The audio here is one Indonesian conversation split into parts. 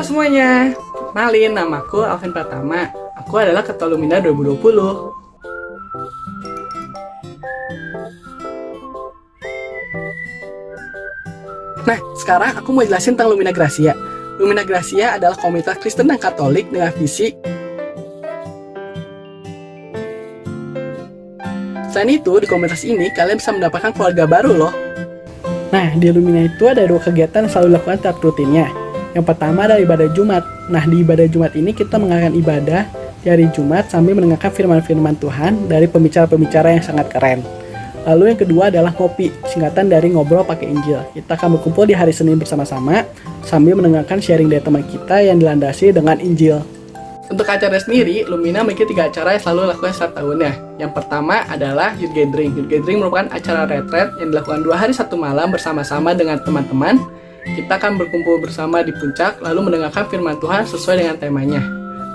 semuanya, kenalin namaku Alvin Pratama. Aku adalah Ketua Lumina 2020. Nah, sekarang aku mau jelasin tentang Lumina Gracia. Lumina Gracia adalah komunitas Kristen dan Katolik dengan visi. Selain itu, di komunitas ini kalian bisa mendapatkan keluarga baru loh. Nah, di Lumina itu ada 2 kegiatan yang selalu dilakukan tiap rutinnya. Yang pertama adalah ibadah Jumat. Nah, di ibadah Jumat ini kita mengadakan ibadah di hari Jumat sambil mendengarkan firman-firman Tuhan dari pembicara-pembicara yang sangat keren. Lalu yang kedua adalah ngopi, singkatan dari ngobrol pakai Injil. Kita akan berkumpul di hari Senin bersama-sama sambil mendengarkan sharing dari teman kita yang dilandasi dengan Injil. Untuk acara sendiri, Lumina memiliki 3 acara yang selalu dilakukan setiap tahunnya. Yang pertama adalah Youth Gathering. Youth Gathering merupakan acara retreat yang dilakukan 2 hari 1 malam bersama-sama dengan teman-teman. Kita akan berkumpul bersama di puncak, lalu mendengarkan firman Tuhan sesuai dengan temanya.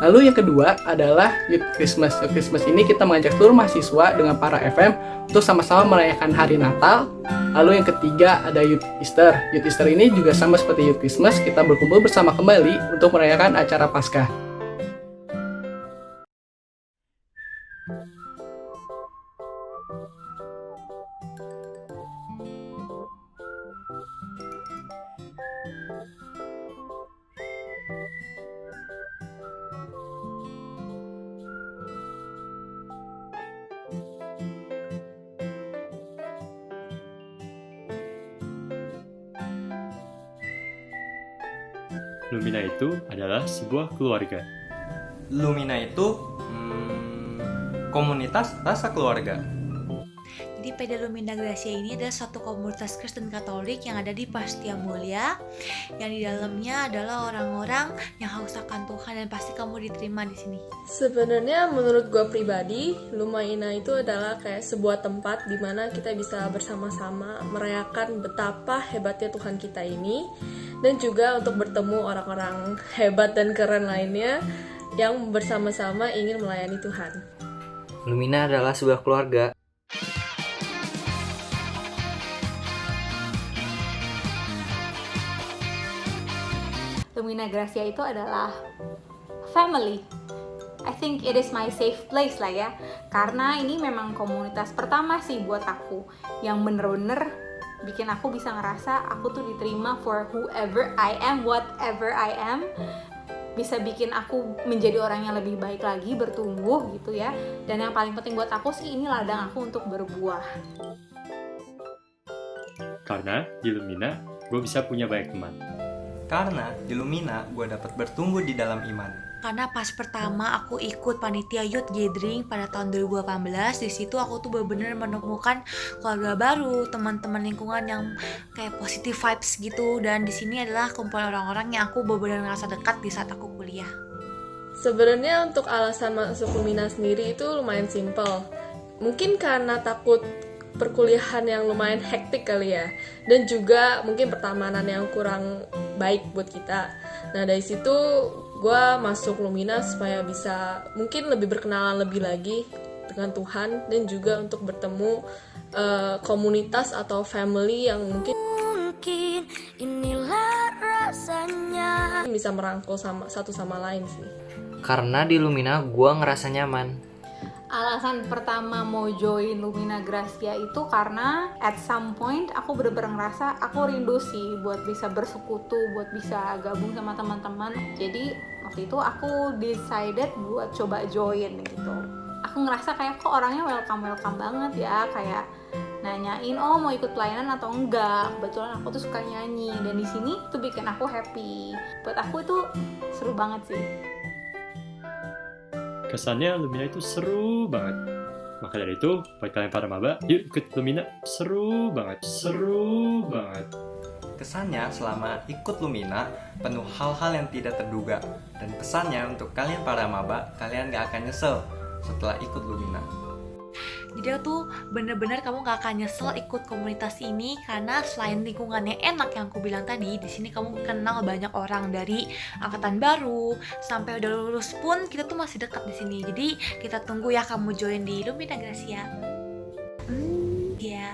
Lalu yang kedua adalah Youth Christmas. Youth Christmas ini kita mengajak seluruh mahasiswa dengan para FM untuk sama-sama merayakan hari Natal. Lalu yang ketiga ada Youth Easter. Youth Easter ini juga sama seperti Youth Christmas, kita berkumpul bersama kembali untuk merayakan acara Paskah. Lumina itu adalah sebuah keluarga. Lumina itu komunitas rasa keluarga. Jadi PD Lumina Gracia ini adalah suatu komunitas Kristen Katolik yang ada di Pastia Mulia, yang di dalamnya adalah orang-orang yang haus akan Tuhan, dan pasti kamu diterima di sini. Sebenarnya menurut gue pribadi, Lumina itu adalah kayak sebuah tempat di mana kita bisa bersama-sama merayakan betapa hebatnya Tuhan kita ini, dan juga untuk bertemu orang-orang hebat dan keren lainnya yang bersama-sama ingin melayani Tuhan. Lumina adalah sebuah keluarga. Lumina Gracia itu adalah family. I think it is my safe place lah ya. Karena ini memang komunitas pertama sih buat aku yang bener-bener bikin aku bisa ngerasa aku tuh diterima for whoever I am, whatever I am. Bisa bikin aku menjadi orang yang lebih baik lagi, bertumbuh gitu ya. Dan yang paling penting buat aku sih, ini ladang aku untuk berbuah. Karena di Lumina, gue bisa punya banyak teman. Karena di Lumina gue dapat bertumbuh di dalam iman. Karena pas pertama aku ikut panitia Youth Gathering pada tahun 2018, di situ aku tuh benar-benar menemukan keluarga baru, teman-teman lingkungan yang kayak positive vibes gitu, dan di sini adalah kumpulan orang-orang yang aku benar-benar ngerasa dekat di saat aku kuliah. Sebenarnya untuk alasan masuk Lumina sendiri itu lumayan simple. Mungkin karena takut perkuliahan yang lumayan hektik kali ya, dan juga mungkin pertemanan yang kurang baik buat kita. Nah dari situ gue masuk Lumina supaya bisa mungkin lebih berkenalan lebih lagi dengan Tuhan, dan juga untuk bertemu komunitas atau family yang mungkin inilah rasanya bisa merangkul satu sama lain sih. Karena di Lumina gue ngerasa nyaman. Alasan pertama mau join Lumina Gracia itu karena at some point aku bener-bener ngerasa aku rindu sih buat bisa bersekutu, buat bisa gabung sama teman-teman. Jadi waktu itu aku decided buat coba join gitu. Aku ngerasa kayak kok orangnya welcome banget ya, kayak nanyain mau ikut pelayanan atau enggak. Kebetulan aku tuh suka nyanyi dan di sini tuh bikin aku happy. Buat aku itu seru banget sih. Kesannya Lumina itu seru banget. Maka dari itu, buat kalian para maba, yuk ikut Lumina. Seru banget. Kesannya selama ikut Lumina penuh hal-hal yang tidak terduga. Dan pesannya untuk kalian para maba, kalian gak akan nyesel setelah ikut Lumina. Jadi tuh bener-bener kamu gak akan nyesel ikut komunitas ini, karena selain lingkungannya enak yang aku bilang tadi, di sini kamu kenal banyak orang dari angkatan baru sampai udah lulus pun kita tuh masih dekat di sini. Jadi kita tunggu ya kamu join di Lumina Gracia. Ya.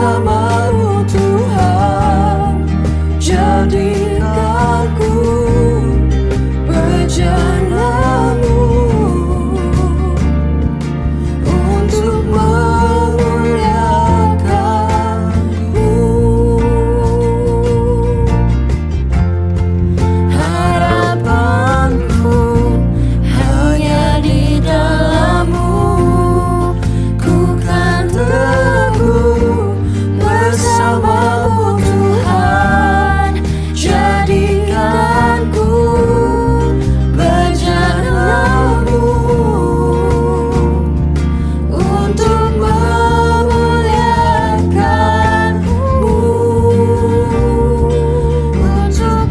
bersamamu Tuhan. Jadikan ku bejanamu untuk memuliakanmu. Harapanku hanya di dalam-Mu, ku kan teguh bersama-Mu Tuhan. Jadikan ku bejanamu untuk memuliakan-Mu, untuk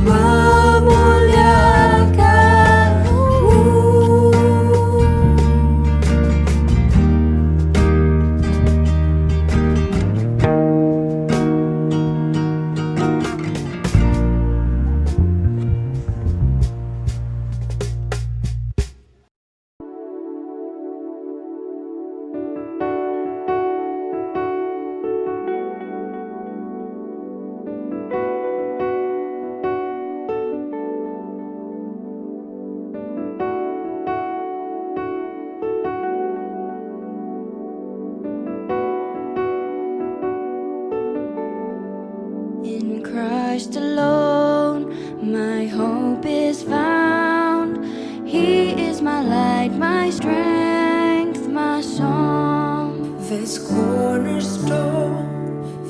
In Christ alone, my hope is found. He is my light, my strength, my song. This cornerstone,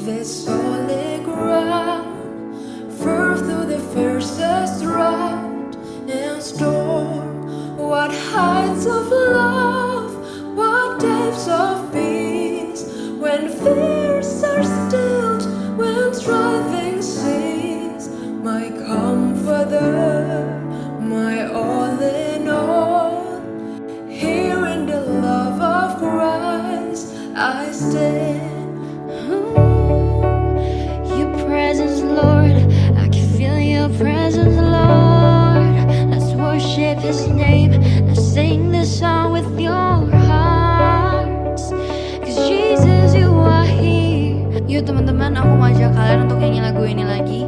this solid ground, firm through the fiercest drought and storm. What heights of love, what depths of peace, when fears are stilled, when striving cease. My comforter, my all in all, here in the love of Christ I stand. Your presence, Lord, I can feel your presence, Lord. Let's worship His name, let's sing this song with your hearts. 'Cause Jesus, you are here. Yuk teman-teman, aku mau ajak kalian untuk nyanyi lagu ini lagi.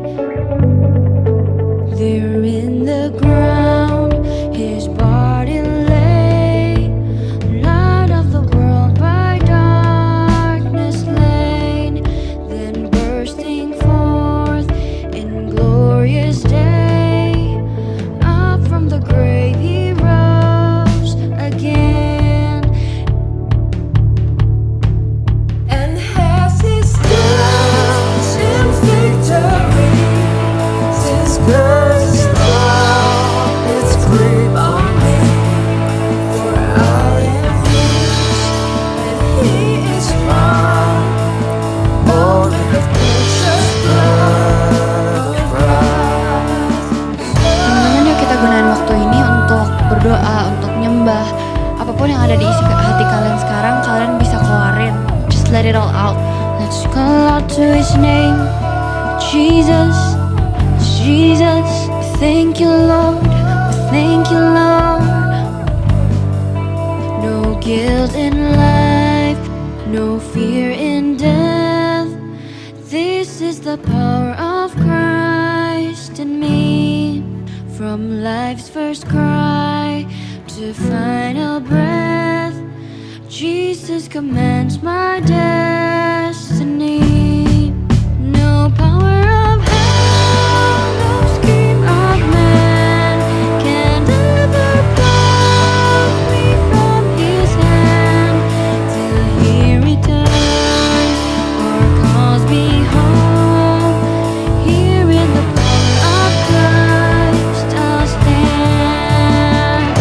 There in the ground, His body lay, light of the world by darkness slain, then bursting forth in glorious day, up from the grave He rose again. And has He stood in victory, since God's love its grip on me, for I am His, and He is mine, born in the precious blood of Christ. Teman-teman, yuk kita gunain waktu ini untuk berdoa, untuk nyembah. Apapun yang ada di isi hati kalian sekarang, kalian bisa keluarin. Just let it all out. Let's call out to His name, Jesus, Jesus. Thank you, Lord, thank you, Lord. No guilt in life, no fear in death. This is the power of Christ in me. From life's first cry to final breath, Jesus commands my destiny. No power of hell, no scheme of man can ever pluck me from His hand, till He returns or calls me home. Here in the power of Christ I'll stand.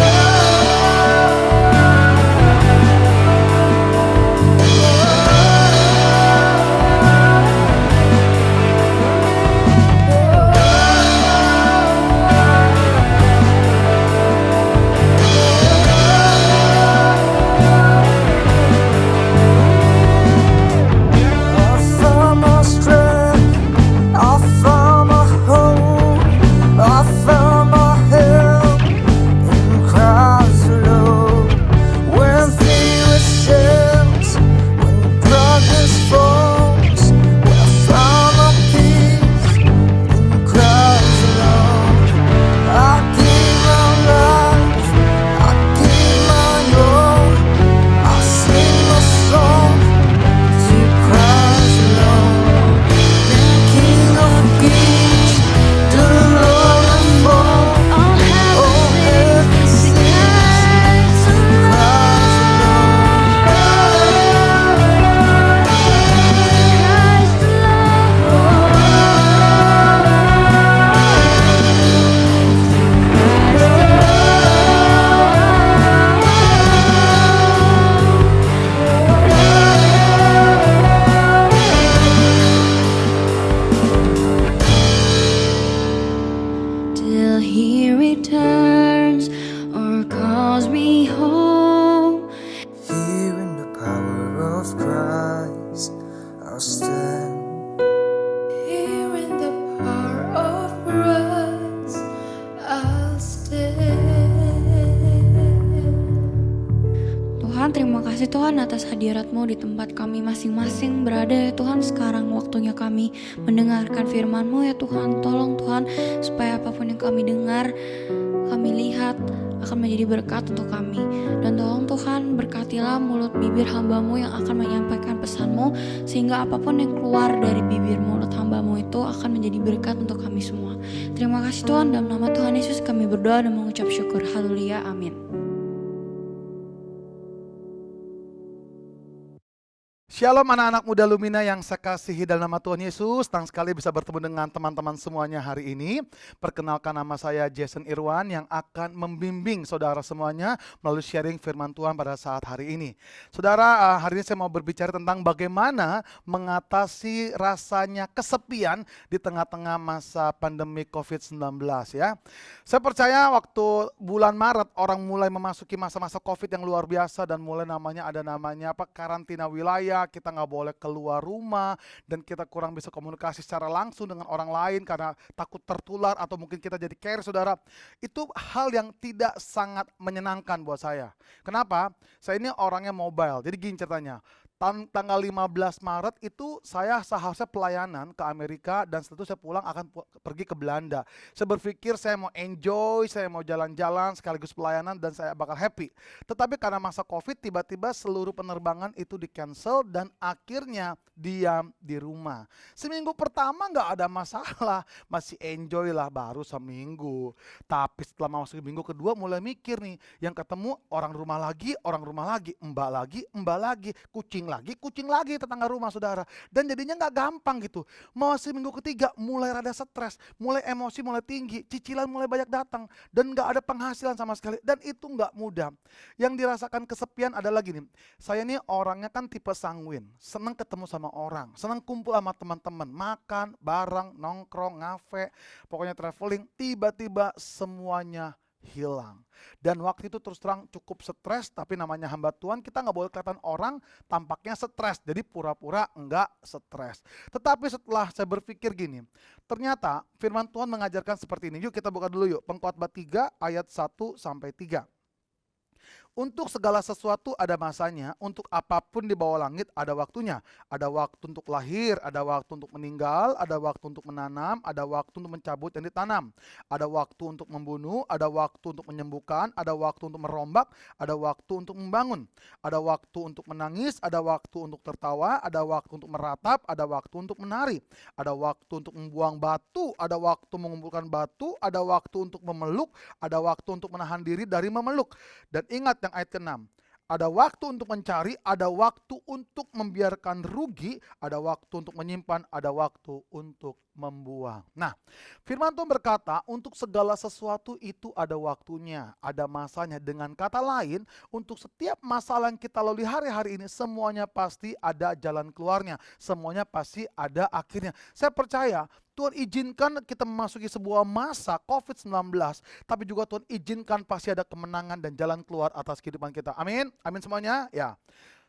kasih Tuhan atas hadirat-Mu di tempat kami masing-masing berada ya Tuhan. Sekarang waktunya kami mendengarkan firman-Mu ya Tuhan. Tolong Tuhan supaya apapun yang kami dengar, kami lihat akan menjadi berkat untuk kami. Dan tolong Tuhan berkatilah mulut bibir hamba-Mu yang akan menyampaikan pesan-Mu, sehingga apapun yang keluar dari bibir mulut hamba-Mu itu akan menjadi berkat untuk kami semua. Terima kasih Tuhan, dalam nama Tuhan Yesus kami berdoa dan mengucap syukur. Haleluya, amin. Shalom anak-anak muda Lumina yang saya kasihi dalam nama Tuhan Yesus. Senang sekali bisa bertemu dengan teman-teman semuanya hari ini. Perkenalkan, nama saya Jason Irwan yang akan membimbing saudara semuanya melalui sharing firman Tuhan pada saat hari ini. Saudara, hari ini saya mau berbicara tentang bagaimana mengatasi rasanya kesepian di tengah-tengah masa pandemi COVID-19 ya. Saya percaya waktu bulan Maret orang mulai memasuki masa-masa COVID yang luar biasa dan mulai ada namanya karantina wilayah. Kita nggak boleh keluar rumah dan kita kurang bisa komunikasi secara langsung dengan orang lain karena takut tertular atau mungkin kita jadi carrier, saudara. Itu hal yang tidak sangat menyenangkan buat saya. Kenapa? Saya ini orangnya mobile. Jadi gini ceritanya. Tanggal 15 Maret itu saya seharusnya pelayanan ke Amerika dan setelah itu saya pulang akan pergi ke Belanda. Saya berpikir saya mau enjoy, saya mau jalan-jalan sekaligus pelayanan dan saya bakal happy. Tetapi karena masa COVID tiba-tiba seluruh penerbangan itu di cancel dan akhirnya diam di rumah. Seminggu pertama nggak ada masalah, masih enjoy lah baru seminggu. Tapi setelah masuk minggu kedua mulai mikir nih, yang ketemu orang rumah lagi, mbak lagi, kucing lagi tetangga rumah, saudara. Dan jadinya nggak gampang gitu. Masih minggu ketiga mulai rada stres, mulai emosi mulai tinggi, cicilan mulai banyak datang dan nggak ada penghasilan sama sekali. Dan itu nggak mudah. Yang dirasakan kesepian adalah gini, saya ini orangnya kan tipe sanguin, senang ketemu sama orang, senang kumpul sama teman-teman, makan bareng, nongkrong, ngafe, pokoknya traveling. Tiba-tiba semuanya hilang. Dan waktu itu terus terang cukup stres, tapi namanya hamba Tuhan kita nggak boleh kelihatan orang tampaknya stres, jadi pura-pura enggak stres. Tetapi setelah saya berpikir gini, ternyata firman Tuhan mengajarkan seperti ini. Yuk kita buka dulu yuk, Pengkhotbah 3 ayat 1-3. Untuk segala sesuatu ada masanya, untuk apapun di bawah langit ada waktunya. Ada waktu untuk lahir, ada waktu untuk meninggal, ada waktu untuk menanam, ada waktu untuk mencabut yang ditanam. Ada waktu untuk membunuh, ada waktu untuk menyembuhkan, ada waktu untuk merombak, ada waktu untuk membangun. Ada waktu untuk menangis, ada waktu untuk tertawa, ada waktu untuk meratap, ada waktu untuk menari. Ada waktu untuk membuang batu, ada waktu mengumpulkan batu, ada waktu untuk memeluk, ada waktu untuk menahan diri dari memeluk. Dan ingat yang ayat ke-6, ada waktu untuk mencari, ada waktu untuk membiarkan rugi, ada waktu untuk menyimpan, ada waktu untuk membuang. Nah, firman Tuhan berkata, untuk segala sesuatu itu ada waktunya, ada masanya. Dengan kata lain, untuk setiap masalah yang kita lalui hari-hari ini, semuanya pasti ada jalan keluarnya, semuanya pasti ada akhirnya. Saya percaya Tuhan izinkan kita memasuki sebuah masa COVID-19, tapi juga Tuhan izinkan pasti ada kemenangan dan jalan keluar atas kehidupan kita. Amin, amin semuanya. Ya,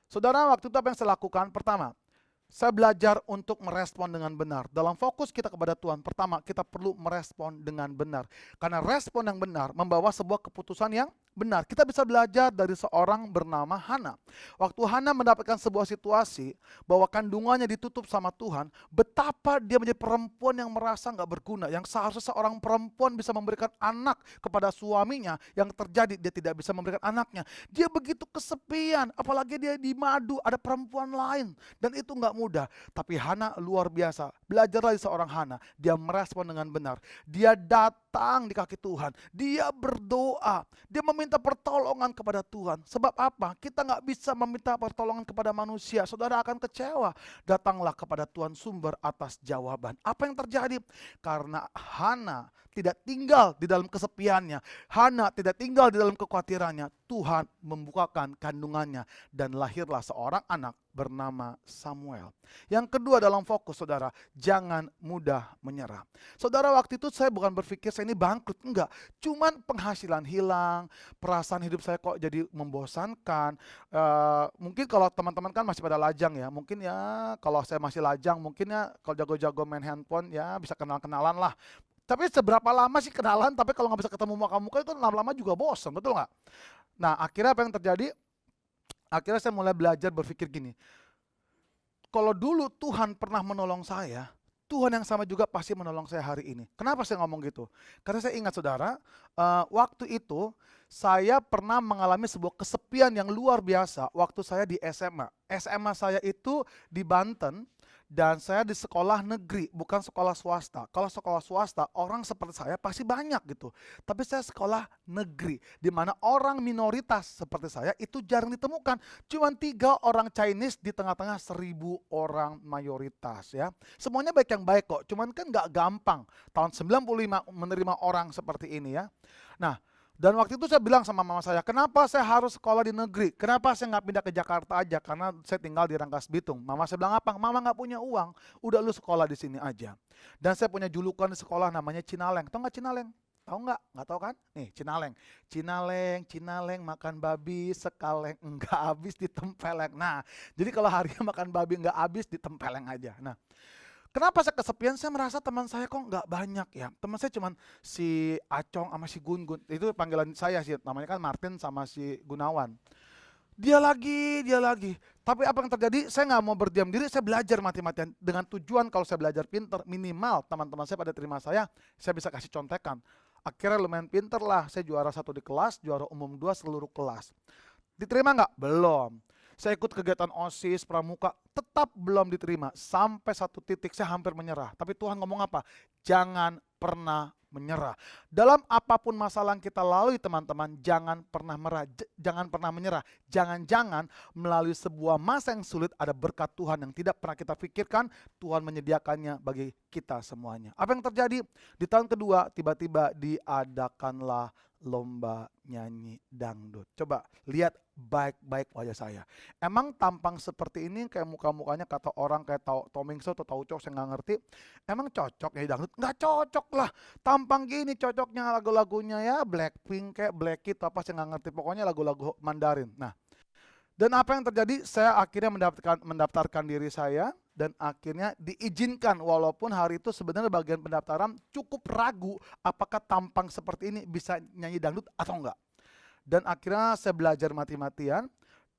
saudara, waktu itu apa yang saya lakukan? Pertama, saya belajar untuk merespon dengan benar. Dalam fokus kita kepada Tuhan, pertama kita perlu merespon dengan benar. Karena respon yang benar membawa sebuah keputusan yang benar. Kita bisa belajar dari seorang bernama Hana. Waktu Hana mendapatkan sebuah situasi bahwa kandungannya ditutup sama Tuhan, betapa dia menjadi perempuan yang merasa gak berguna. Yang seharusnya seorang perempuan bisa memberikan anak kepada suaminya, yang terjadi dia tidak bisa memberikan anaknya. Dia begitu kesepian, apalagi dia di madu, ada perempuan lain. Dan itu gak mudah. Tapi Hana luar biasa. Belajarlah dari seorang Hana. Dia merespon dengan benar. Dia datang di kaki Tuhan. Dia berdoa. Dia meminta pertolongan kepada Tuhan. Sebab apa? Kita gak bisa meminta pertolongan kepada manusia. Saudara akan kecewa. Datanglah kepada Tuhan sumber atas jawaban. Apa yang terjadi? Karena Hana tidak tinggal di dalam kesepiannya. Hana tidak tinggal di dalam kekhawatirannya. Tuhan membukakan kandungannya dan lahirlah seorang anak bernama Samuel. Yang kedua dalam fokus, saudara, jangan mudah menyerah. Saudara, waktu itu saya bukan berpikir saya ini bangkrut, enggak. Cuman penghasilan hilang, perasaan hidup saya kok jadi membosankan. Mungkin kalau teman-teman kan masih pada lajang ya, mungkin ya kalau saya masih lajang, mungkin ya kalau jago-jago main handphone ya bisa kenal-kenalan lah. Tapi seberapa lama sih kenalan, tapi kalau nggak bisa ketemu muka-muka itu lama-lama juga bosan, betul nggak? Nah, akhirnya apa yang terjadi? akhirnya saya mulai belajar berpikir gini, kalau dulu Tuhan pernah menolong saya, Tuhan yang sama juga pasti menolong saya hari ini. Kenapa saya ngomong gitu? Karena saya ingat saudara, waktu itu saya pernah mengalami sebuah kesepian yang luar biasa waktu saya di SMA. SMA saya itu di Banten dan saya di sekolah negeri, bukan sekolah swasta. Kalau sekolah swasta, orang seperti saya pasti banyak gitu. Tapi saya sekolah negeri, di mana orang minoritas seperti saya itu jarang ditemukan. Cuman 3 orang Chinese di tengah-tengah 1.000 orang mayoritas ya. Semuanya baik yang baik kok, cuman kan nggak gampang tahun 95 menerima orang seperti ini ya. Nah, dan waktu itu saya bilang sama mama saya, kenapa saya harus sekolah di negeri? Kenapa saya nggak pindah ke Jakarta aja? Karena saya tinggal di Rangkas Bitung. Mama saya bilang apa? Mama nggak punya uang, udah lu sekolah di sini aja. Dan saya punya julukan di sekolah namanya Cinaleng. Tahu nggak Cinaleng? Tahu nggak? Nggak tahu kan? Nih Cinaleng. Cinaleng makan babi sekaleng nggak habis ditempeleng. Nah, jadi kalau harinya makan babi nggak habis ditempeleng aja. Nah, kenapa saya kesepian? Saya merasa teman saya kok nggak banyak ya. Teman saya cuman si Acong sama si Gun-Gun. Itu panggilan saya sih, namanya kan Martin sama si Gunawan. Dia lagi. Tapi apa yang terjadi? Saya nggak mau berdiam diri, saya belajar mati-matian. Dengan tujuan kalau saya belajar pinter, minimal teman-teman saya pada terima saya bisa kasih contekan. Akhirnya lumayan pinter lah, saya juara 1 di kelas, juara umum 2 seluruh kelas. Diterima nggak? Belum. Saya ikut kegiatan OSIS, pramuka, tetap belum diterima. Sampai satu titik saya hampir menyerah. Tapi Tuhan ngomong apa? Jangan pernah menyerah. Dalam apapun masalah yang kita lalui teman-teman, jangan pernah jangan pernah menyerah. Jangan-jangan melalui sebuah masa yang sulit ada berkat Tuhan yang tidak pernah kita pikirkan, Tuhan menyediakannya bagi kita semuanya. Apa yang terjadi? Di tahun kedua tiba-tiba diadakanlah lomba nyanyi dangdut. Coba lihat baik-baik wajah saya. Emang tampang seperti ini kayak muka-mukanya kata orang kayak Tomingso atau Tauco, saya nggak ngerti. Emang cocok nyanyi dangdut? Nggak cocok lah. Tampang gini cocoknya lagu-lagunya ya Blackpink kayak Black Kid apa saya nggak ngerti. Pokoknya lagu-lagu Mandarin. Nah, dan apa yang terjadi? Saya akhirnya mendaftarkan diri saya dan akhirnya diizinkan walaupun hari itu sebenarnya bagian pendaftaran cukup ragu apakah tampang seperti ini bisa nyanyi dangdut atau enggak. Dan akhirnya saya belajar mati-matian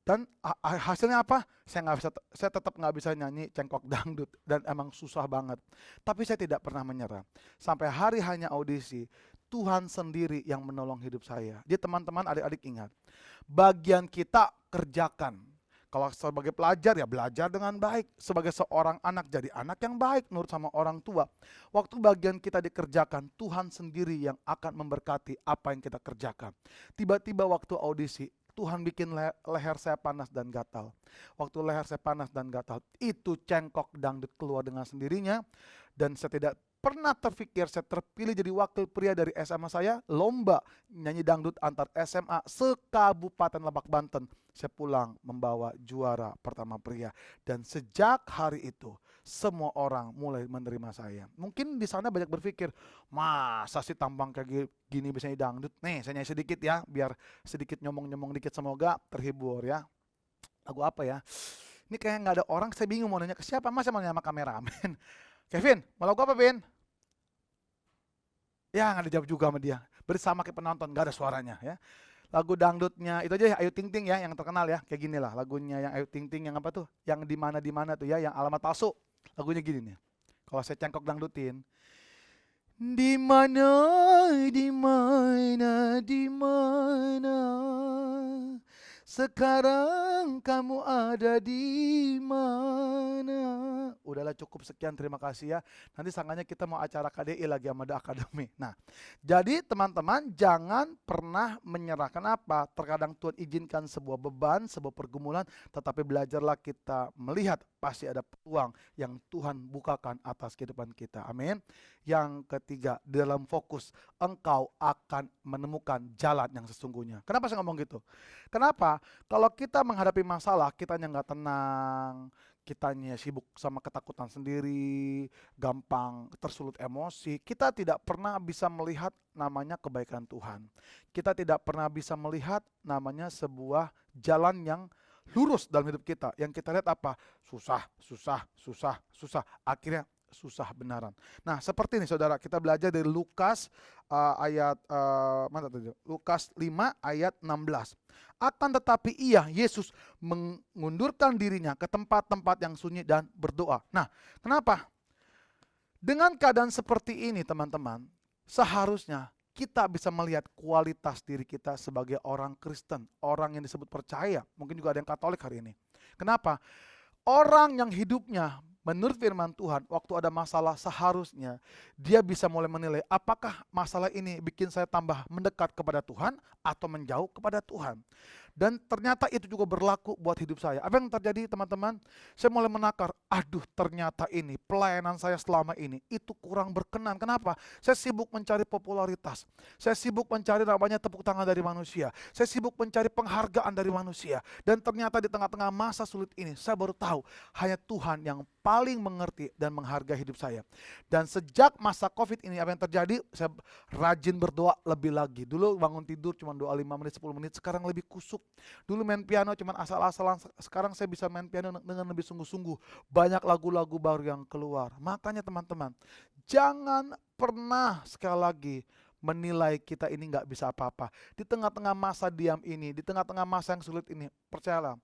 dan hasilnya apa? Saya tetap nggak bisa nyanyi cengkok dangdut dan emang susah banget. Tapi saya tidak pernah menyerah. Sampai hari hanya audisi, Tuhan sendiri yang menolong hidup saya. Jadi teman-teman, adik-adik ingat, bagian kita kerjakan. Kalau sebagai pelajar ya belajar dengan baik. Sebagai seorang anak jadi anak yang baik nurut sama orang tua. Waktu bagian kita dikerjakan, Tuhan sendiri yang akan memberkati apa yang kita kerjakan. Tiba-tiba waktu audisi, Tuhan bikin leher saya panas dan gatal. Waktu leher saya panas dan gatal, itu cengkok dangdut keluar dengan sendirinya. Dan saya tidak pernah terpikir saya terpilih jadi wakil pria dari SMA saya, lomba nyanyi dangdut antar SMA se-Kabupaten Lebak Banten. Saya pulang membawa juara pertama pria. Dan sejak hari itu, semua orang mulai menerima saya. Mungkin di sana banyak berpikir, masa sih tampang kayak gini bisa nyanyi dangdut? Nih, saya nyanyi sedikit ya, biar sedikit nyomong-nyomong dikit, semoga terhibur ya. Lagu apa ya? Ini kayak nggak ada orang, saya bingung mau nanya ke siapa, masa mau nanya sama kameramen. Kevin, mau lagu apa, Vin? Ya, nggak dijawab juga sama dia. Bersama kayak penonton, nggak ada suaranya ya. Lagu dangdutnya itu aja ya, Ayu Ting Ting ya, yang terkenal ya, kayak gini lah lagunya yang Ayu Ting Ting yang apa tuh, yang di mana tuh ya, yang alamat palsu. Lagunya gini nih. Kalau saya cengkok dangdutin, di mana sekarang kamu ada di mana? Udahlah cukup sekian, terima kasih ya. Nanti sangkanya kita mau acara KDI lagi sama The Academy. Nah, jadi teman-teman jangan pernah menyerahkan apa. Terkadang Tuhan izinkan sebuah beban, sebuah pergumulan, tetapi belajarlah kita melihat pasti ada peluang yang Tuhan bukakan atas kehidupan kita. Amin. Yang ketiga, dalam fokus engkau akan menemukan jalan yang sesungguhnya. Kenapa saya ngomong gitu? Kenapa? Kalau kita menghadapi masalah, kitanya nggak tenang, kitanya sibuk sama ketakutan sendiri, gampang tersulut emosi, kita tidak pernah bisa melihat namanya kebaikan Tuhan. Kita tidak pernah bisa melihat namanya sebuah jalan yang lurus dalam hidup kita. Yang kita lihat apa? Susah. Akhirnya susah benaran. Nah, seperti ini saudara, kita belajar dari Lukas ayat mana tadi? Lukas 5 ayat 16. Akan tetapi ia, Yesus, mengundurkan dirinya ke tempat-tempat yang sunyi dan berdoa. Nah, kenapa? Dengan keadaan seperti ini teman-teman, seharusnya kita bisa melihat kualitas diri kita sebagai orang Kristen, orang yang disebut percaya. Mungkin juga ada yang Katolik hari ini. Kenapa? Orang yang hidupnya menurut firman Tuhan, waktu ada masalah seharusnya dia bisa mulai menilai apakah masalah ini bikin saya tambah mendekat kepada Tuhan atau menjauh kepada Tuhan. Dan ternyata itu juga berlaku buat hidup saya. Apa yang terjadi teman-teman? Saya mulai menakar, aduh ternyata ini pelayanan saya selama ini itu kurang berkenan. Kenapa? Saya sibuk mencari popularitas. Saya sibuk mencari namanya tepuk tangan dari manusia. Saya sibuk mencari penghargaan dari manusia. Dan ternyata di tengah-tengah masa sulit ini, saya baru tahu hanya Tuhan yang paling mengerti dan menghargai hidup saya. Dan sejak masa COVID ini apa yang terjadi? Saya rajin berdoa lebih lagi. Dulu bangun tidur cuma doa 5 menit, 10 menit, sekarang lebih kusuk. Dulu main piano cuma asal-asalan, sekarang saya bisa main piano dengan lebih sungguh-sungguh. Banyak lagu-lagu baru yang keluar. Makanya teman-teman, jangan pernah sekali lagi menilai kita ini nggak bisa apa-apa. Di tengah-tengah masa diam ini, di tengah-tengah masa yang sulit ini, percayalah,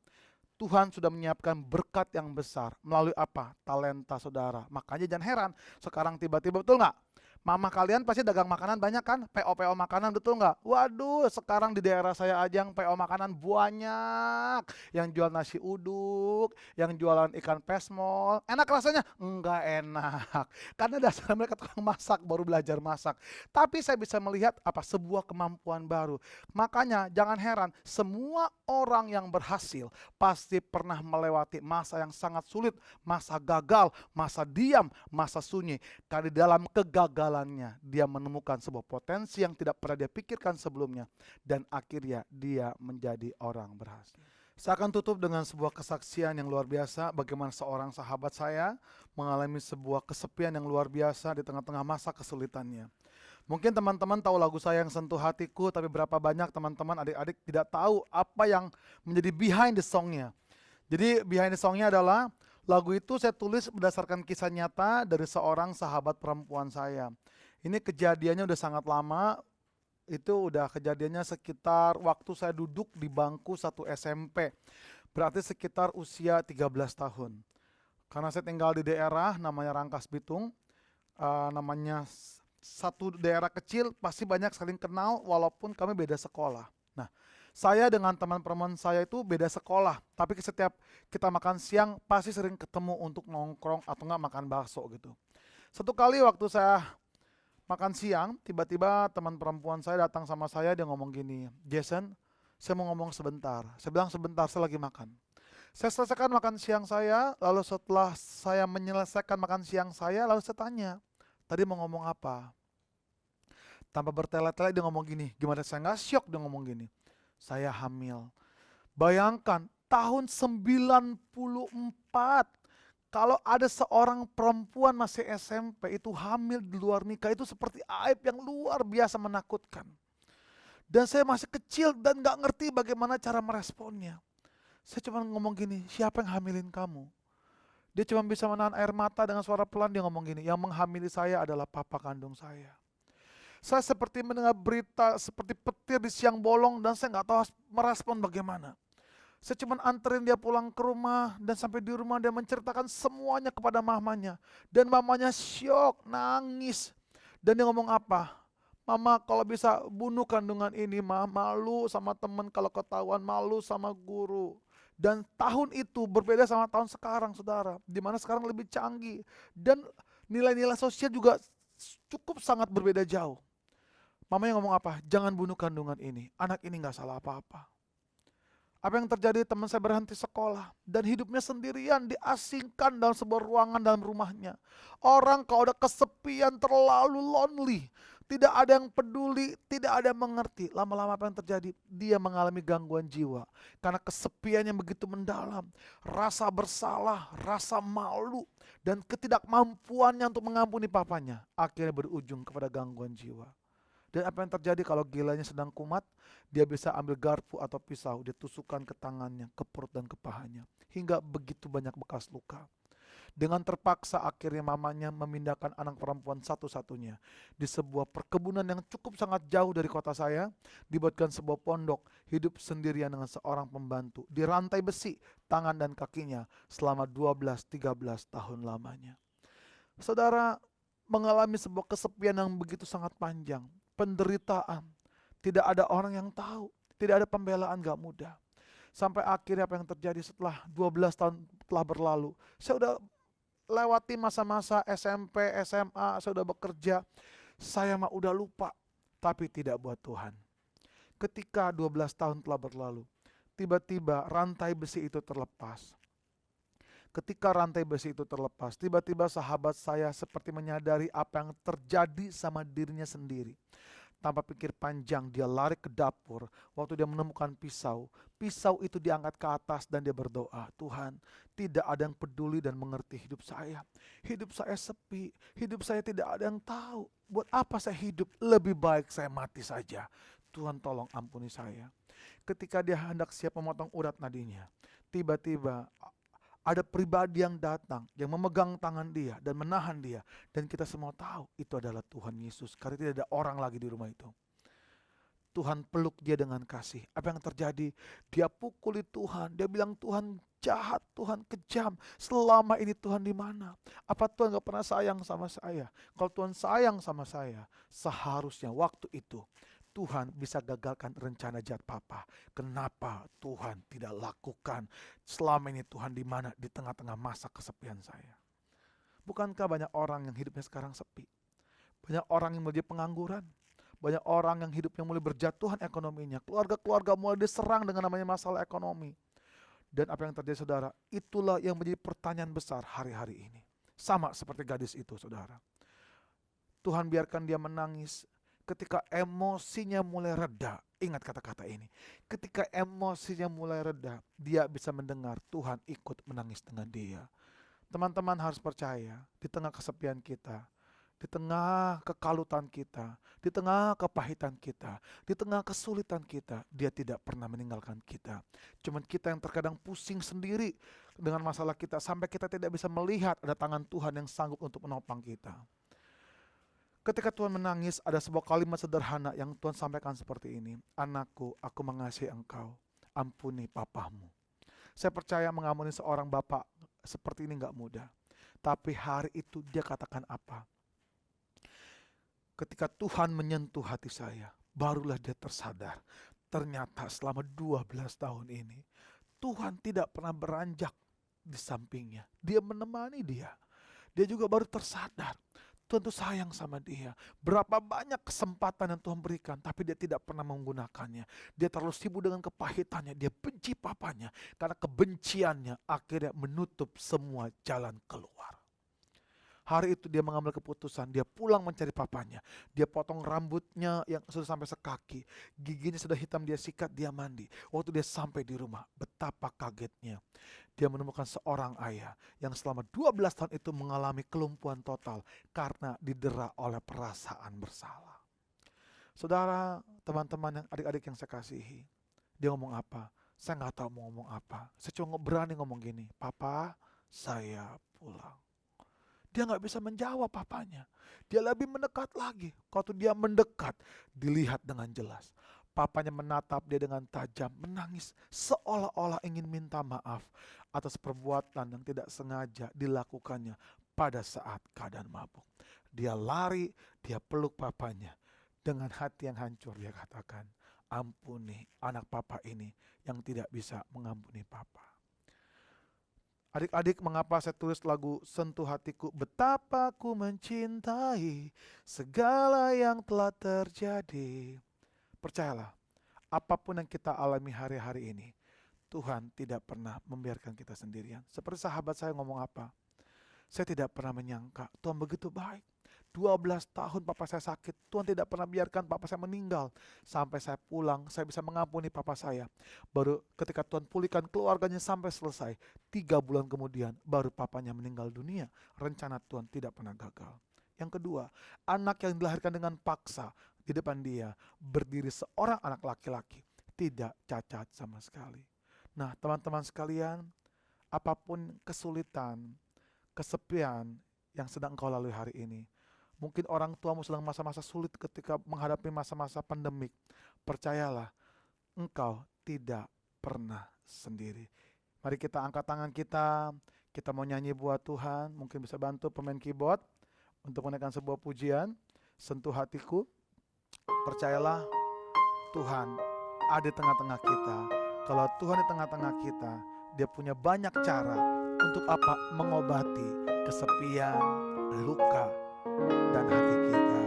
Tuhan sudah menyiapkan berkat yang besar. Melalui apa? Talenta saudara. Makanya jangan heran, sekarang tiba-tiba, betul nggak? Mama kalian pasti dagang makanan banyak kan? PO-PO makanan, betul nggak? Waduh, sekarang di daerah saya aja yang PO makanan banyak. Yang jual nasi uduk, yang jualan ikan pesmol. Enak rasanya? Enggak enak. Karena dasarnya mereka tukang masak, baru belajar masak. Tapi saya bisa melihat apa? Sebuah kemampuan baru. Makanya jangan heran, semua orang yang berhasil pasti pernah melewati masa yang sangat sulit, masa gagal, masa diam, masa sunyi. Karena di dalam kegagalannya dia menemukan sebuah potensi yang tidak pernah dia pikirkan sebelumnya, dan akhirnya dia menjadi orang berhasil. Saya akan tutup dengan sebuah kesaksian yang luar biasa, bagaimana seorang sahabat saya mengalami sebuah kesepian yang luar biasa di tengah-tengah masa kesulitannya. Mungkin teman-teman tahu lagu saya yang sentuh hatiku, tapi berapa banyak teman-teman adik-adik tidak tahu apa yang menjadi behind the song-nya. Jadi behind the song-nya adalah lagu itu saya tulis berdasarkan kisah nyata dari seorang sahabat perempuan saya. Ini kejadiannya udah sangat lama, itu udah kejadiannya sekitar waktu saya duduk di bangku satu SMP. Berarti sekitar usia 13 tahun. Karena saya tinggal di daerah namanya Rangkas Bitung, namanya satu daerah kecil, pasti banyak saling kenal walaupun kami beda sekolah. Nah, saya dengan teman perempuan saya itu beda sekolah, tapi setiap kita makan siang pasti sering ketemu untuk nongkrong atau enggak makan bakso gitu. Satu kali waktu saya makan siang, tiba-tiba teman perempuan saya datang sama saya, dia ngomong gini, Jason, saya mau ngomong sebentar. Saya bilang sebentar, saya lagi makan. Saya selesaikan makan siang saya, lalu setelah saya menyelesaikan makan siang saya, lalu saya tanya, tadi mau ngomong apa? Tanpa bertele-tele dia ngomong gini, gimana saya nggak syok dia ngomong gini. Saya hamil. Bayangkan tahun 94, kalau ada seorang perempuan masih SMP itu hamil di luar nikah, itu seperti aib yang luar biasa menakutkan. Dan saya masih kecil dan gak ngerti bagaimana cara meresponnya. Saya cuma ngomong gini, siapa yang hamilin kamu? Dia cuma bisa menahan air mata dengan suara pelan, dia ngomong gini, yang menghamili saya adalah papa kandung saya. Saya seperti mendengar berita seperti petir di siang bolong dan saya nggak tahu harus merespon bagaimana. Saya cuma anterin dia pulang ke rumah dan sampai di rumah dia menceritakan semuanya kepada mamanya. Dan mamanya syok, nangis. Dan dia ngomong apa? Mama kalau bisa bunuh kandungan ini, malu sama teman kalau ketahuan, malu sama guru. Dan tahun itu berbeda sama tahun sekarang saudara. Dimana sekarang lebih canggih. Dan nilai-nilai sosial juga cukup sangat berbeda jauh. Mamanya ngomong apa? Jangan bunuh kandungan ini. Anak ini gak salah apa-apa. Apa yang terjadi? Teman saya berhenti sekolah. Dan hidupnya sendirian, diasingkan dalam sebuah ruangan dalam rumahnya. Orang kalau udah kesepian, terlalu lonely. Tidak ada yang peduli, tidak ada yang mengerti. Lama-lama apa yang terjadi? Dia mengalami gangguan jiwa. Karena kesepian yang begitu mendalam. Rasa bersalah, rasa malu. Dan ketidakmampuannya untuk mengampuni papanya. Akhirnya berujung kepada gangguan jiwa. Dan apa yang terjadi kalau gilanya sedang kumat, dia bisa ambil garpu atau pisau, dia tusukkan ke tangannya, ke perut dan ke pahanya. Hingga begitu banyak bekas luka. Dengan terpaksa akhirnya mamanya memindahkan anak perempuan satu-satunya di sebuah perkebunan yang cukup sangat jauh dari kota saya, dibuatkan sebuah pondok, hidup sendirian dengan seorang pembantu, di rantai besi tangan dan kakinya selama 12-13 tahun lamanya. Saudara mengalami sebuah kesepian yang begitu sangat panjang, penderitaan, tidak ada orang yang tahu, tidak ada pembelaan, gak mudah. Sampai akhirnya apa yang terjadi setelah 12 tahun telah berlalu, saya udah lewati masa-masa SMP, SMA, saya udah bekerja, saya mah udah lupa, tapi tidak buat Tuhan. Ketika 12 tahun telah berlalu, tiba-tiba rantai besi itu terlepas. Ketika rantai besi itu terlepas, tiba-tiba sahabat saya seperti menyadari apa yang terjadi sama dirinya sendiri. Tanpa pikir panjang, dia lari ke dapur. Waktu dia menemukan pisau, pisau itu diangkat ke atas dan dia berdoa, Tuhan, tidak ada yang peduli dan mengerti hidup saya. Hidup saya sepi, hidup saya tidak ada yang tahu. Buat apa saya hidup? Lebih baik saya mati saja. Tuhan tolong ampuni saya. Ketika dia hendak siap memotong urat nadinya, tiba-tiba ada pribadi yang datang, yang memegang tangan dia dan menahan dia. Dan kita semua tahu itu adalah Tuhan Yesus, karena tidak ada orang lagi di rumah itu. Tuhan peluk dia dengan kasih. Apa yang terjadi? Dia pukuli Tuhan. Dia bilang, Tuhan jahat, Tuhan kejam. Selama ini Tuhan di mana? Apa Tuhan gak pernah sayang sama saya? Kalau Tuhan sayang sama saya, seharusnya waktu itu Tuhan bisa gagalkan rencana jahat papa. Kenapa Tuhan tidak lakukan? Selama ini Tuhan di mana? Di tengah-tengah masa kesepian saya. Bukankah banyak orang yang hidupnya sekarang sepi? Banyak orang yang menjadi pengangguran. Banyak orang yang hidupnya mulai berjatuhan ekonominya. Keluarga-keluarga mulai diserang dengan namanya masalah ekonomi. Dan apa yang terjadi saudara? Itulah yang menjadi pertanyaan besar hari-hari ini. Sama seperti gadis itu saudara. Tuhan biarkan dia menangis. Ketika emosinya mulai reda, ingat kata-kata ini. Ketika emosinya mulai reda, dia bisa mendengar Tuhan ikut menangis dengan dia. Teman-teman harus percaya, di tengah kesepian kita, di tengah kekalutan kita, di tengah kepahitan kita, di tengah kesulitan kita, dia tidak pernah meninggalkan kita. Cuman kita yang terkadang pusing sendiri dengan masalah kita, sampai kita tidak bisa melihat ada tangan Tuhan yang sanggup untuk menopang kita. Ketika Tuhan menangis, ada sebuah kalimat sederhana yang Tuhan sampaikan seperti ini. Anakku, aku mengasihi engkau, ampuni papamu. Saya percaya mengampuni seorang bapak seperti ini gak mudah. Tapi hari itu dia katakan apa? Ketika Tuhan menyentuh hati saya, barulah dia tersadar. Ternyata selama 12 tahun ini, Tuhan tidak pernah beranjak di sampingnya. Dia menemani dia. Dia juga baru tersadar. Tuhan tuh sayang sama dia. Berapa banyak kesempatan yang Tuhan berikan, tapi dia tidak pernah menggunakannya. Dia terlalu sibuk dengan kepahitannya. Dia benci papanya. Karena kebenciannya akhirnya menutup semua jalan keluar. Hari itu dia mengambil keputusan, dia pulang mencari papanya. Dia potong rambutnya yang sudah sampai sekaki. Giginya sudah hitam, dia sikat, dia mandi. Waktu dia sampai di rumah, betapa kagetnya. Dia menemukan seorang ayah yang selama 12 tahun itu mengalami kelumpuhan total karena didera oleh perasaan bersalah. Saudara, teman-teman, yang adik-adik yang saya kasihi, dia ngomong apa? Saya nggak tahu mau ngomong apa. Saya cuma berani ngomong gini, Papa, saya pulang. Dia nggak bisa menjawab papanya. Dia lebih mendekat lagi. Waktu dia mendekat, dilihat dengan jelas. Papanya menatap dia dengan tajam, menangis seolah-olah ingin minta maaf atas perbuatan yang tidak sengaja dilakukannya pada saat keadaan mabuk. Dia lari, dia peluk papanya. Dengan hati yang hancur dia katakan, ampuni anak papa ini yang tidak bisa mengampuni papa. Adik-adik, mengapa saya tulis lagu Sentuh Hatiku? Betapa ku mencintai segala yang telah terjadi. Percayalah, apapun yang kita alami hari-hari ini, Tuhan tidak pernah membiarkan kita sendirian. Seperti sahabat saya ngomong apa? Saya tidak pernah menyangka Tuhan begitu baik. 12 tahun papa saya sakit, Tuhan tidak pernah biarkan papa saya meninggal. Sampai saya pulang, saya bisa mengampuni papa saya. Baru ketika Tuhan pulihkan keluarganya sampai selesai, 3 bulan kemudian baru papanya meninggal dunia. Rencana Tuhan tidak pernah gagal. Yang kedua, anak yang dilahirkan dengan paksa, di depan dia berdiri seorang anak laki-laki, tidak cacat sama sekali. Nah, teman-teman sekalian, apapun kesulitan, kesepian yang sedang engkau lalui hari ini. Mungkin orang tuamu sedang masa-masa sulit ketika menghadapi masa-masa pandemik. Percayalah, engkau tidak pernah sendiri. Mari kita angkat tangan kita mau nyanyi buat Tuhan. Mungkin bisa bantu pemain keyboard untuk menaikkan sebuah pujian. Sentuh hatiku. Percayalah, Tuhan ada di tengah-tengah kita. Kalau Tuhan di tengah-tengah kita, Dia punya banyak cara untuk apa? Mengobati kesepian, luka, dan hati kita.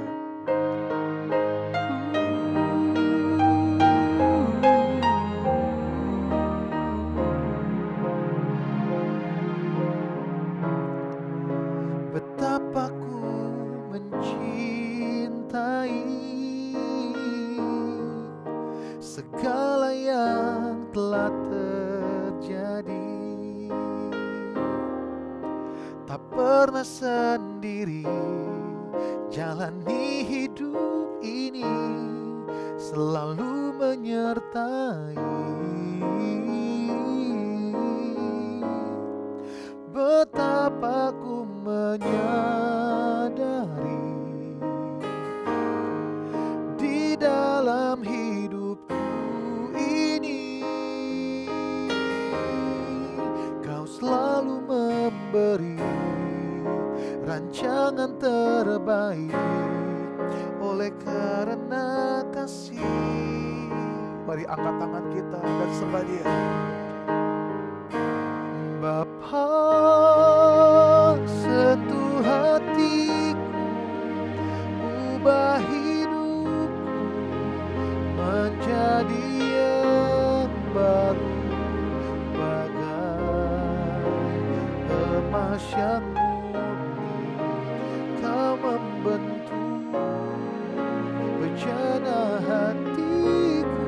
Betapa ku mencintai segala yang telah terjadi. Tak pernah sendiri jalani hidup ini, selalu menyertai. Betapa ku menyadari di dalam hidupku ini, Kau selalu memberi rancangan terbaik oleh karena kasih. Mari angkat tangan kita dan sembah Dia. Bapa, sentuh hatiku, ubah hidupku menjadi yang baru, bagai emas yang murni. Kau membentuk bejana hatiku.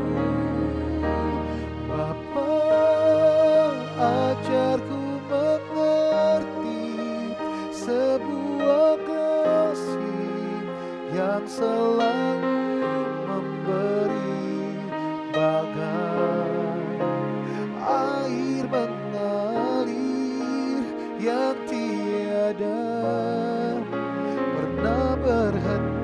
Bapa, ajarku mengerti sebuah kasih yang selalu memberi, bagai air mengalir yang tiada pernah berhenti.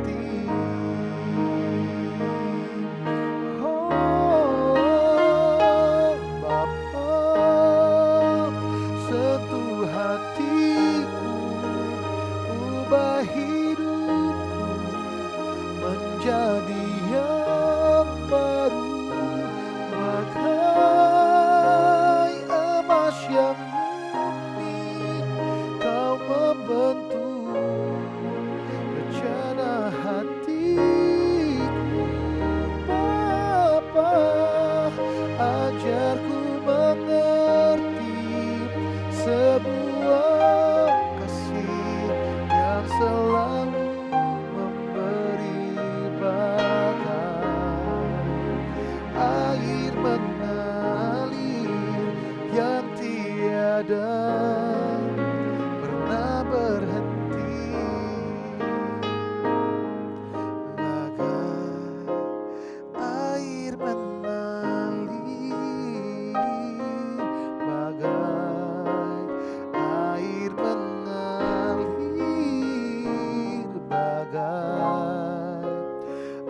Jadi yang baru, bagai emas yang murni. Kau membentuk rencana hatiku. Bapa, ajarku mengerti sebuah kasih yang selalu air mengalir yang tiada pernah berhenti, bagai air mengalir, bagai air mengalir, bagai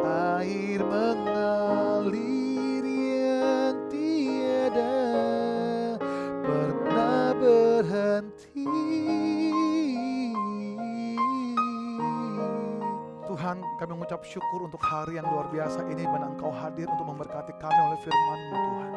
air mengalir yang tiada pernah berhenti. Tuhan, kami mengucap syukur untuk hari yang luar biasa ini, mana Engkau hadir untuk memberkati kami oleh firman-Mu, Tuhan.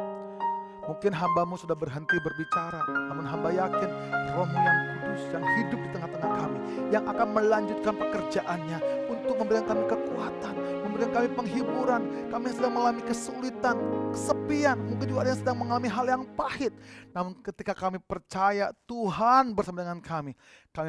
Mungkin hamba-Mu sudah berhenti berbicara, namun hamba yakin Roh-Mu yang kudus yang hidup di tengah-tengah kami, yang akan melanjutkan pekerjaannya untuk memberikan kami kekuatan, memberikan kami penghiburan. Kami yang sedang mengalami kesulitan, kesepian, mungkin juga ada yang sedang mengalami hal yang pahit. Namun ketika kami percaya Tuhan bersama dengan kami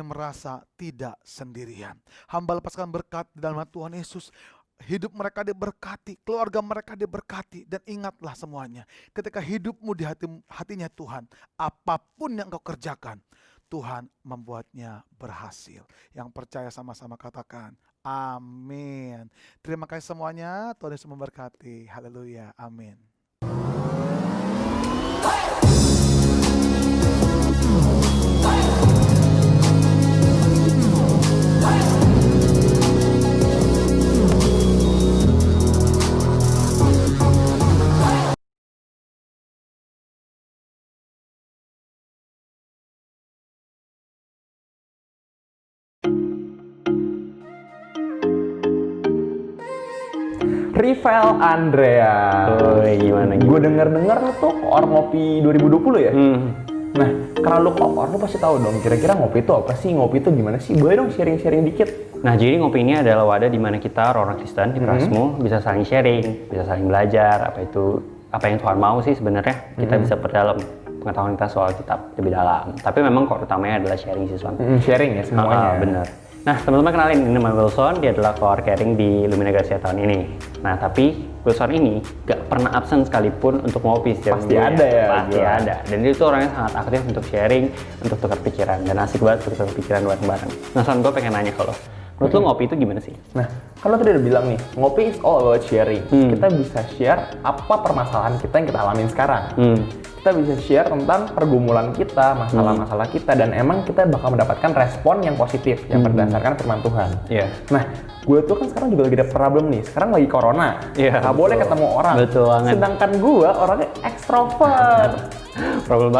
merasa tidak sendirian. Hamba lepaskan berkat di dalam Tuhan Yesus. Hidup mereka diberkati, keluarga mereka diberkati. Dan ingatlah semuanya, ketika hidupmu di hatinya Tuhan, apapun yang kau kerjakan, Tuhan membuatnya berhasil. Yang percaya sama-sama katakan, amin. Terima kasih semuanya, Tuhan Yesus memberkati. Haleluya, amin. Rivel Andrea. Gimana? Gue denger lu tuh koor ngopi 2020 ya? Nah, karena lu koor, lu pasti tahu dong kira-kira ngopi itu apa sih? Ngopi itu gimana sih? Boleh dong sharing-sharing dikit. Nah, jadi ngopi ini adalah wadah di mana kita orang Kristen di Prasmo bisa saling sharing, bisa saling belajar apa yang Tuhan mau sih sebenarnya. Kita bisa perdalam pengetahuan kita soal kitab lebih dalam. Tapi memang core utamanya adalah sharing sih, Son. Sharing ya semuanya. Bener. Nah, teman-teman kenalin, ini namanya Wilson, dia adalah core caring di Lumina Gracia tahun ini. Nah, tapi Wilson ini gak pernah absen sekalipun untuk ngopi setiap Pasti minggu. ada ya? Pasti ada. Dan dia tuh orangnya sangat aktif untuk sharing, untuk tukar pikiran. Dan asik banget untuk tukar pikiran bareng-bareng. Nah, Son, gue pengen nanya ke lo. Menurut lo ngopi itu gimana sih? Nah, kalau tadi udah bilang nih, ngopi is all about sharing. Kita bisa share apa permasalahan kita yang kita alamin sekarang. Kita bisa share tentang pergumulan kita, masalah-masalah kita, dan emang kita bakal mendapatkan respon yang positif, yang berdasarkan firman Tuhan. Nah, gue tuh kan sekarang juga lagi ada problem nih. Sekarang lagi corona, nggak boleh ketemu orang. Betul banget. Sedangkan gue orangnya ekstrovert. Problem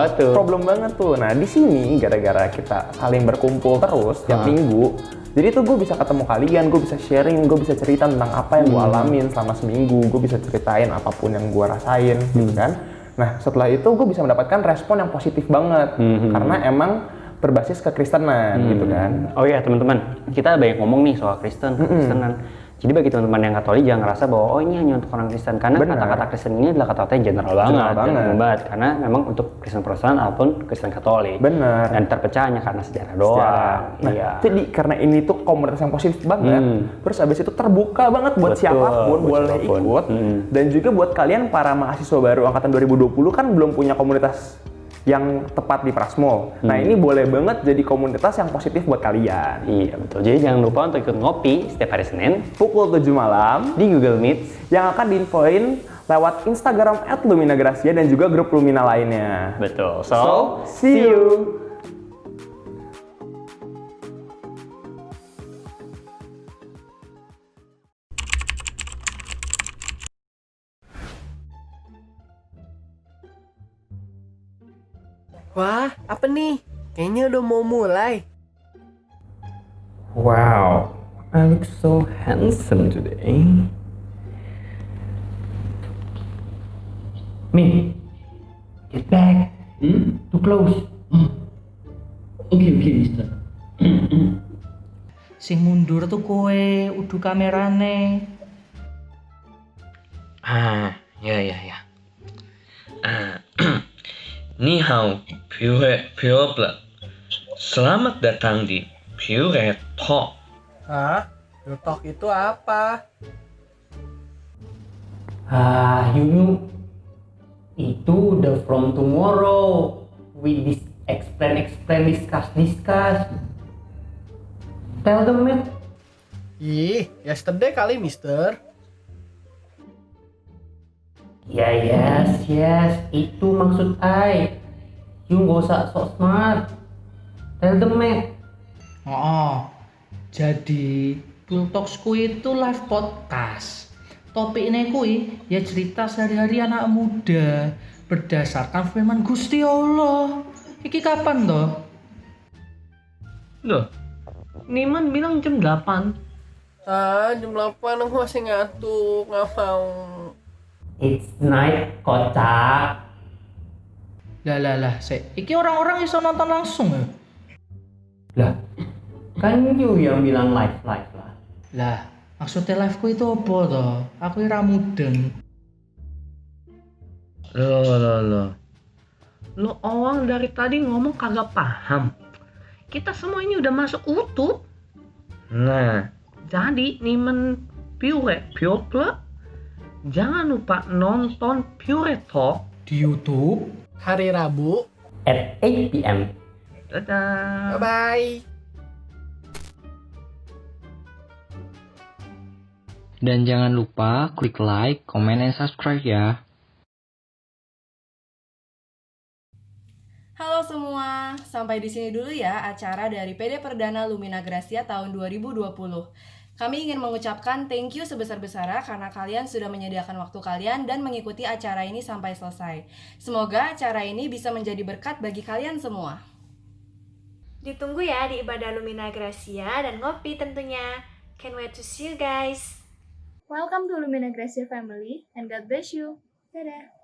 banget tuh. Nah, di sini gara-gara kita saling berkumpul terus tiap minggu, jadi tuh gue bisa ketemu kalian, gue bisa sharing, gue bisa cerita tentang apa yang gue alamin selama seminggu, gue bisa ceritain apapun yang gue rasain, gitu kan. Nah, setelah itu gue bisa mendapatkan respon yang positif banget, karena emang berbasis kekristenan, gitu kan. Oh iya, teman-teman, kita banyak ngomong nih soal kekristenan. Jadi bagi teman-teman yang Katolik jangan ngerasa bahwa ini hanya untuk orang Kristen, karena kata-kata Kristen ini adalah kata-kata yang general banget, karena memang untuk Kristen Protestan ataupun Kristen Katolik. Dan terpecah hanya karena sejarah doang. Nah, jadi karena ini tuh komunitas yang positif banget, terus abis itu terbuka banget buat siapapun boleh ikut, dan juga buat kalian para mahasiswa baru angkatan 2020 kan belum punya komunitas yang tepat di Prasmo. Nah, ini boleh banget jadi komunitas yang positif buat kalian. Iya, betul. Jadi jangan lupa untuk ikut ngopi setiap hari Senin pukul 7 malam di Google Meet yang akan diinfoin lewat Instagram @LuminaGracia dan juga grup Lumina lainnya. Betul. So, see you. Wah, apa nih? Kayaknya udah mau mulai. Wow, I look so handsome today. Me, get back. Too close. Okay, mister. Sing mundur tuh kowe, udu kamerane. Ya. Ni hao, Pure Vlog. Selamat datang di Pure Talk. Hah? Pure Talk itu apa? Yunu. Itu the from tomorrow. We explain, discuss. Tell them, man. Ih, yesterday kali, mister. Ya, yes, itu maksud I. You gak usah sok smart. Tell them, man. Jadi Pure Talks kui itu live podcast. Topiknya kui ya cerita sehari-hari anak muda berdasarkan firman Gusti Allah. Iki kapan toh? Loh, Niman bilang jam 8. Jam 8 aku masih ngantuk, nggak mau. It's night, kocak. Lah, iki orang-orang iso nonton langsung ya? Lah, kan you yang bilang live lah. Lah, maksudnya liveku itu apa toh? Aku ira mudeng. Lo orang dari tadi ngomong kagak paham. Kita semua ini udah masuk YouTube. Nah, jadi Nimen Pure Plug, jangan lupa nonton Pure Talk Di YouTube hari Rabu at 8 p.m. Bye Dadah. bye. Dan jangan lupa klik like, comment, dan subscribe ya. Halo semua, sampai di sini dulu ya acara dari PD Perdana Lumina Gracia tahun 2020. Kami ingin mengucapkan thank you sebesar-besarnya karena kalian sudah menyediakan waktu kalian dan mengikuti acara ini sampai selesai. Semoga acara ini bisa menjadi berkat bagi kalian semua. Ditunggu ya di ibadah Lumina Gracia dan ngopi tentunya. Can't wait to see you guys. Welcome to Lumina Gracia family and God bless you. Dadah.